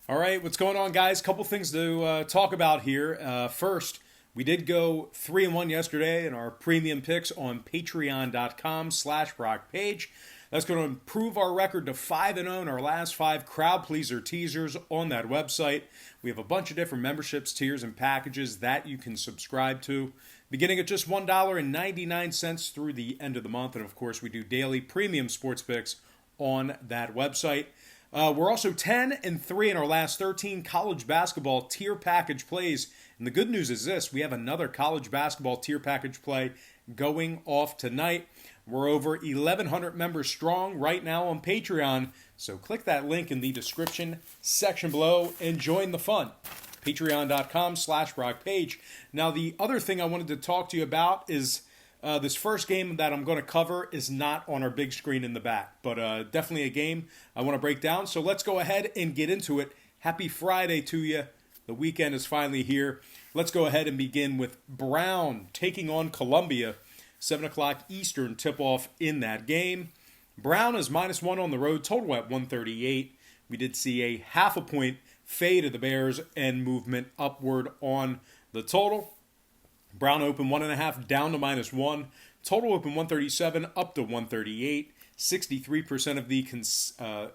All right, what's going on, guys? Couple things to talk about here. First, we did go 3-1 yesterday in our premium picks on patreon.com/Brock Page. That's going to improve our record to 5-0 in our last 5 crowd pleaser teasers on that website. We have a bunch of different memberships, tiers, and packages that you can subscribe to, beginning at just $1.99 through the end of the month. And of course, we do daily premium sports picks on that website. We're also 10-3 in our last 13 college basketball tier package plays. And the good news is this: we have another college basketball tier package play going off tonight. We're over 1,100 members strong right now on Patreon. So click that link in the description section below and join the fun. Patreon.com/Brock Page. Now, the other thing I wanted to talk to you about is this first game that I'm going to cover is not on our big screen in the back, but definitely a game I want to break down. So let's go ahead and get into it. Happy Friday to you. The weekend is finally here. Let's go ahead and begin with Brown taking on Columbia. 7 o'clock Eastern tip-off in that game. Brown is -1 on the road, total at 138. We did see a half a point fade of the Bears and movement upward on the total. Brown opened 1.5 down to -1. Total open 137 up to 138. 63% of the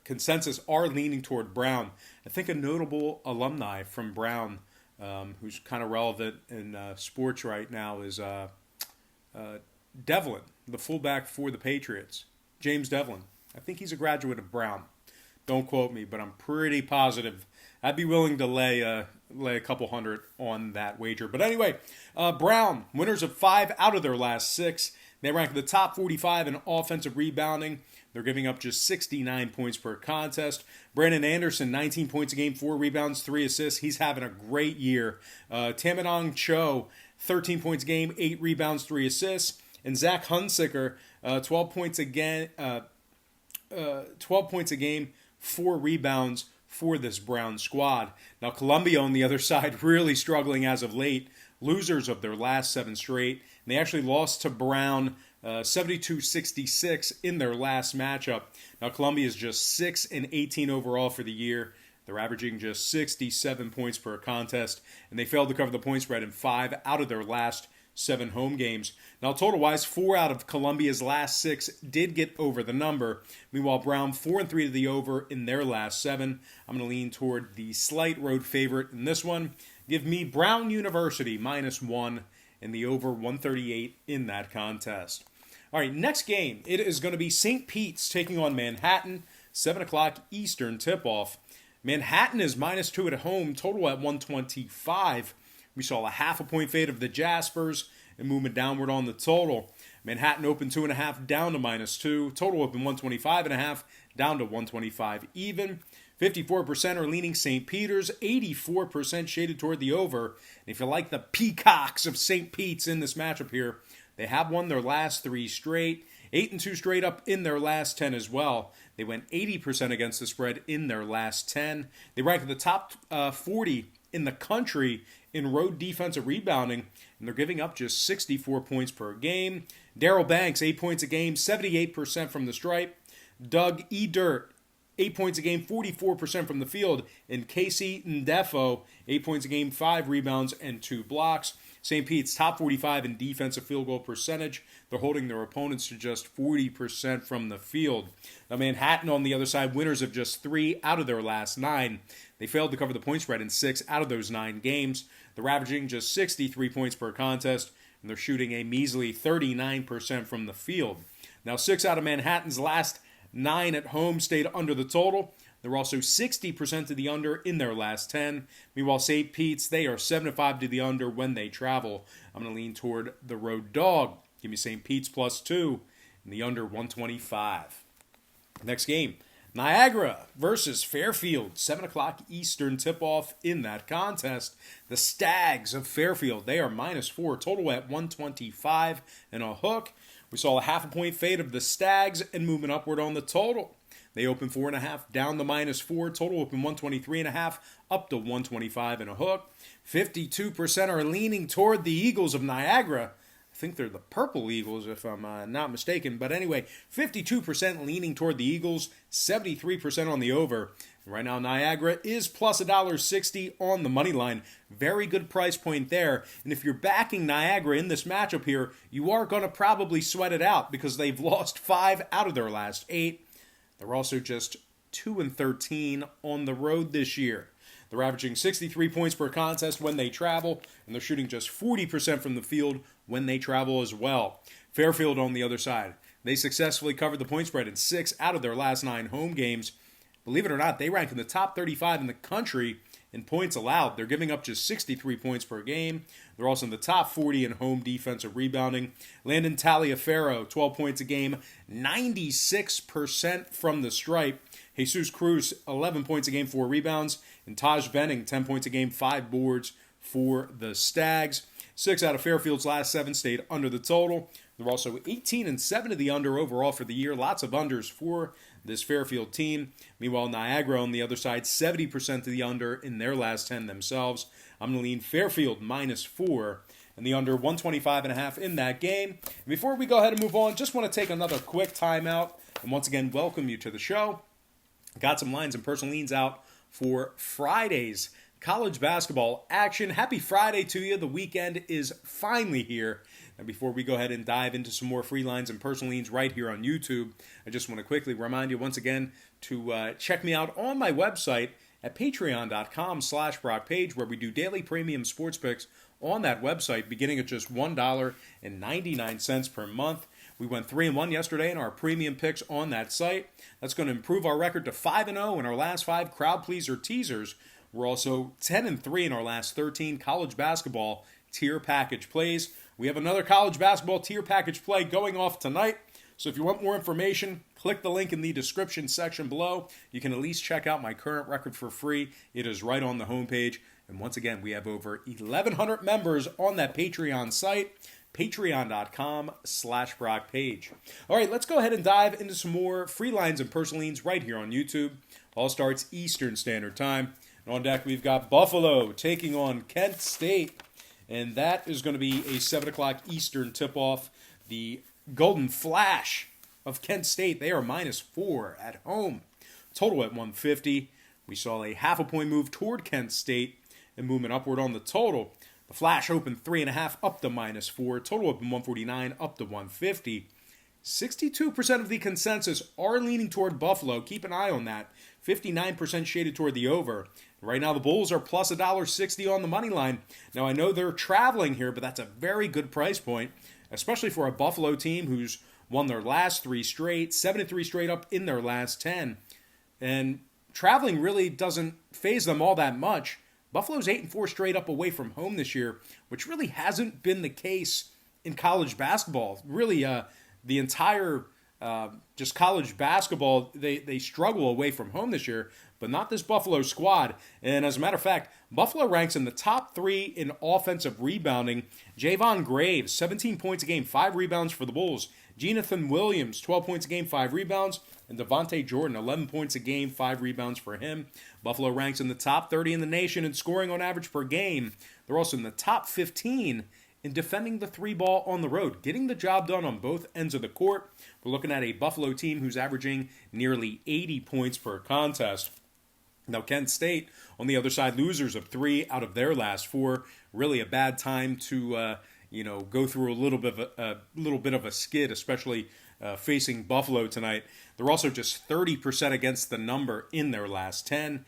consensus are leaning toward Brown. I think a notable alumni from Brown, who's kind of relevant in sports right now, is Devlin, the fullback for the Patriots. James Devlin. I think he's a graduate of Brown. Don't quote me, but I'm pretty positive. I'd be willing to lay a couple hundred on that wager. But anyway, Brown, winners of 5 out of their last 6. They rank in the top 45 in offensive rebounding. They're giving up just 69 points per contest. Brandon Anderson, 19 points a game, 4 rebounds, 3 assists. He's having a great year. Tamanong Cho, 13 points a game, 8 rebounds, 3 assists. And Zach Hunsicker, 12 points a game, 4 rebounds for this Brown squad. Now, Columbia on the other side really struggling as of late. Losers of their last 7 straight. And they actually lost to Brown 72-66 in their last matchup. Now, Columbia is just 6-18 overall for the year. They're averaging just 67 points per contest. And they failed to cover the point spread in 5 out of their last 7 home games. Now, total-wise, 4 out of Columbia's last 6 did get over the number. Meanwhile, Brown 4-3 to the over in their last 7. I'm going to lean toward the slight road favorite in this one. Give me Brown University -1 and the over 138 in that contest. All right, next game. It is going to be St. Pete's taking on Manhattan. 7 o'clock Eastern tip-off. Manhattan is -2 at home, total at 125. We saw a half a point fade of the Jaspers and movement downward on the total. Manhattan opened 2.5 down to -2. Total open 125.5 down to 125 even. 54% are leaning St. Peter's. 84% shaded toward the over. And if you like the Peacocks of St. Pete's in this matchup here, they have won their last 3 straight. 8-2 straight up in their last 10 as well. They went 80% against the spread in their last 10. They rank in the top 40 in the country in road defensive rebounding, and they're giving up just 64 points per game. Darrell Banks, 8 points a game, 78% from the stripe. Doug E. Dirt, 8 points a game, 44% from the field. And Casey Ndefo, 8 points a game, 5 rebounds, and 2 blocks. St. Pete's top 45 in defensive field goal percentage. They're holding their opponents to just 40% from the field. Now, Manhattan on the other side, winners of just 3 out of their last 9. They failed to cover the point spread in 6 out of those 9 games. They're averaging just 63 points per contest, and they're shooting a measly 39% from the field. Now, 6 out of Manhattan's last 9 at home stayed under the total. They're also 60% to the under in their last 10. Meanwhile, St. Pete's, they are 7-5 to the under when they travel. I'm going to lean toward the road dog. Give me St. Pete's +2 and the under 125. Next game, Niagara versus Fairfield. 7 o'clock Eastern tip-off in that contest. The Stags of Fairfield, they are -4. Total at 125 and a hook. We saw a half a point fade of the Stags and movement upward on the total. They opened 4.5 down to -4. Total open 123.5 up to 125 and a hook. 52% are leaning toward the Eagles of Niagara. I think they're the Purple Eagles if I'm not mistaken. But anyway, 52% leaning toward the Eagles, 73% on the over. Right now, Niagara is plus $1.60 on the money line. Very good price point there. And if you're backing Niagara in this matchup here, you are going to probably sweat it out because they've lost 5 out of their last 8. They're also just 2-13 on the road this year. They're averaging 63 points per contest when they travel, and they're shooting just 40% from the field when they travel as well. Fairfield on the other side. They successfully covered the point spread in 6 out of their last 9 home games. Believe it or not, they rank in the top 35 in the country in points allowed. They're giving up just 63 points per game. They're also in the top 40 in home defensive rebounding. Landon Taliaferro, 12 points a game, 96% from the stripe. Jesus Cruz, 11 points a game, 4 rebounds. And Taj Benning, 10 points a game, 5 boards for the Stags. 6 out of Fairfield's last 7 stayed under the total. They're also 18-7 to the under overall for the year. Lots of unders for this Fairfield team. Meanwhile, Niagara on the other side, 70% to the under in their last 10 themselves. I'm going to lean Fairfield -4 and the under 125.5 in that game. And before we go ahead and move on, just want to take another quick timeout and once again welcome you to the show. Got some lines and personal leans out for Friday's college basketball action. Happy Friday to you. The weekend is finally here. And before we go ahead and dive into some more free lines and personal leans right here on YouTube, I just want to quickly remind you once again to check me out on my website at patreon.com/BrockPage, where we do daily premium sports picks on that website, beginning at just $1.99 per month. We went 3-1 yesterday in our premium picks on that site. That's going to improve our record to 5-0 in our last 5 crowd pleaser teasers. We're also 10-3 in our last 13 college basketball tier package plays. We have another college basketball tier package play going off tonight. So if you want more information, click the link in the description section below. You can at least check out my current record for free. It is right on the homepage. And once again, we have over 1,100 members on that Patreon site. Patreon.com/BrockPage. All right, let's go ahead and dive into some more free lines and personal leans right here on YouTube. All starts Eastern Standard Time. And on deck, we've got Buffalo taking on Kent State. And that is going to be a 7 o'clock Eastern tip-off. The Golden Flash of Kent State, they are -4 at home. Total at 150. We saw a half a point move toward Kent State and movement upward on the total. The Flash opened 3.5 up to -4. Total open 149 up to 150. 62% of the consensus are leaning toward Buffalo. Keep an eye on that. 59% shaded toward the over. Right now, the Bulls are plus $1.60 on the money line. Now, I know they're traveling here, but that's a very good price point, especially for a Buffalo team who's won their last 3 straight, 7-3 straight up in their last 10. And traveling really doesn't faze them all that much. Buffalo's 8-4 straight up away from home this year, which really hasn't been the case in college basketball. Really, the entire just college basketball, they struggle away from home this year, but not this Buffalo squad. And as a matter of fact, Buffalo ranks in the top 3 in offensive rebounding. Javon Graves, 17 points a game, 5 rebounds for the Bulls. Jonathan Williams, 12 points a game, 5 rebounds. And Devontae Jordan, 11 points a game, 5 rebounds for him. Buffalo ranks in the top 30 in the nation in scoring on average per game. They're also in the top 15 in defending the 3 ball on the road, getting the job done on both ends of the court. We're looking at a Buffalo team who's averaging nearly 80 points per contest. Now, Kent State, on the other side, losers of 3 out of their last 4. Really a bad time to go through a little bit of a skid, especially facing Buffalo tonight. They're also just 30% against the number in their last 10.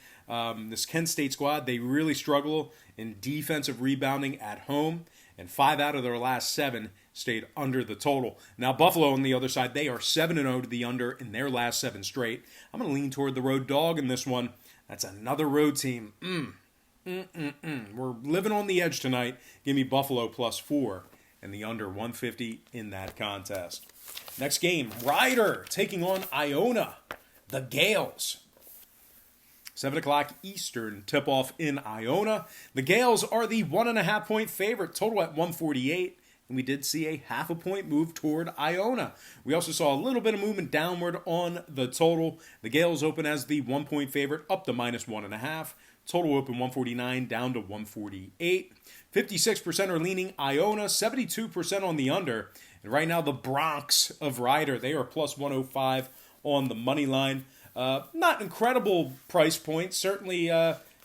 This Kent State squad, they really struggle in defensive rebounding at home, and 5 out of their last 7 stayed under the total. Now, Buffalo on the other side, they are 7-0 to the under in their last 7 straight. I'm going to lean toward the road dog in this one. That's another road team. We're living on the edge tonight. Give me Buffalo +4 and the under 150 in that contest. Next game, Ryder taking on Iona, the Gales. 7 o'clock Eastern tip-off in Iona. The Gales are the 1.5 point favorite, total at 148. And we did see a half a point move toward Iona. We also saw a little bit of movement downward on the total. The Gales open as the 1 point favorite, up to -1.5. Total open 149 down to 148. 56% are leaning Iona, 72% on the under. And right now, the Bronx of Ryder, they are plus 105 on the money line. Not incredible price point. Certainly,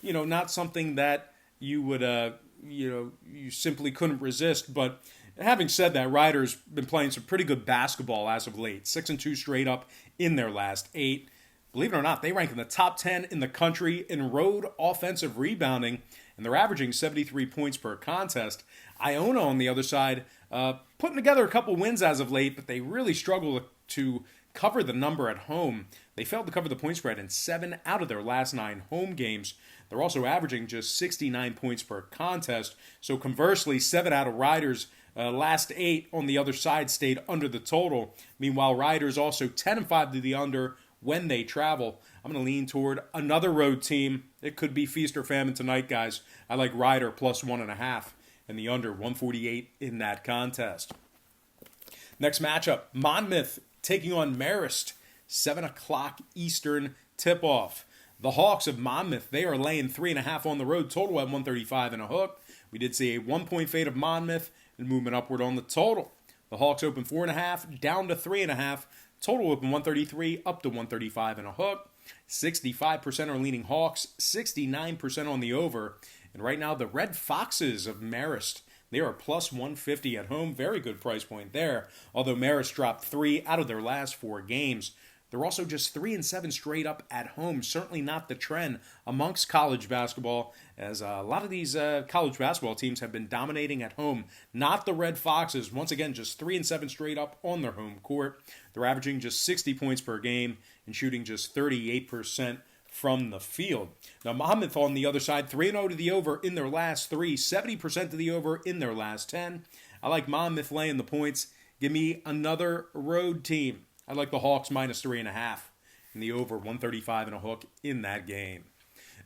not something that you would, you simply couldn't resist. But having said that, Ryder's been playing some pretty good basketball as of late. 6-2 straight up in their last 8. Believe it or not, they rank in the top 10 in the country in road offensive rebounding, and they're averaging 73 points per contest. Iona, on the other side, putting together a couple wins as of late, but they really struggle to cover the number at home. They failed to cover the point spread in 7 out of their last 9 home games. They're also averaging just 69 points per contest. So conversely, 7 out of Ryder's last 8 on the other side stayed under the total. Meanwhile, Ryder's also 10-5 to the under when they travel. I'm going to lean toward another road team. It could be feast or famine tonight, guys. I like Ryder plus 1.5 and the under 148 in that contest. Next matchup, Monmouth taking on Marist. 7 o'clock Eastern tip-off. The Hawks of Monmouth, they are laying 3.5 on the road, total at 135 and a hook. We did see a 1-point fade of Monmouth and movement upward on the total. The Hawks open 4.5, down to 3.5. Total open 133, up to 135 and a hook. 65% are leaning Hawks, 69% on the over. And right now, the Red Foxes of Marist, they are plus 150 at home. Very good price point there. Although Marist dropped 3 out of their last 4 games. They're also just 3-7 straight up at home. Certainly not the trend amongst college basketball, as a lot of these college basketball teams have been dominating at home. Not the Red Foxes. Once again, just 3-7 straight up on their home court. They're averaging just 60 points per game and shooting just 38% from the field. Now, Monmouth on the other side, 3-0 to the over in their last 3, 70% to the over in their last 10. I like Monmouth laying the points. Give me another road team. I like the Hawks minus 3.5 and the over 135 and a hook in that game.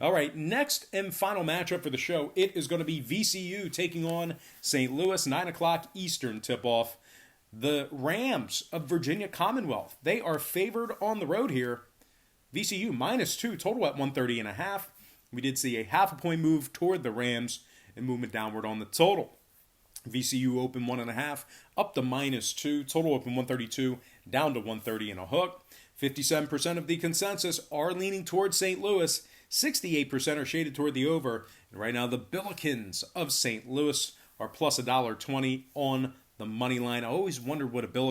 All right, next and final matchup for the show. It is going to be VCU taking on St. Louis, 9 o'clock Eastern tip-off. The Rams of Virginia Commonwealth, they are favored on the road here. VCU minus 2, total at 130.5. We did see a half a point move toward the Rams and movement downward on the total. VCU open 1.5, up to minus 2, total open 132, down to 130 and a hook. 57% of the consensus are leaning towards St. Louis. 68% are shaded toward the over. And right now, the Billikens of St. Louis are plus $1.20 on the money line. I always wondered what a Billiken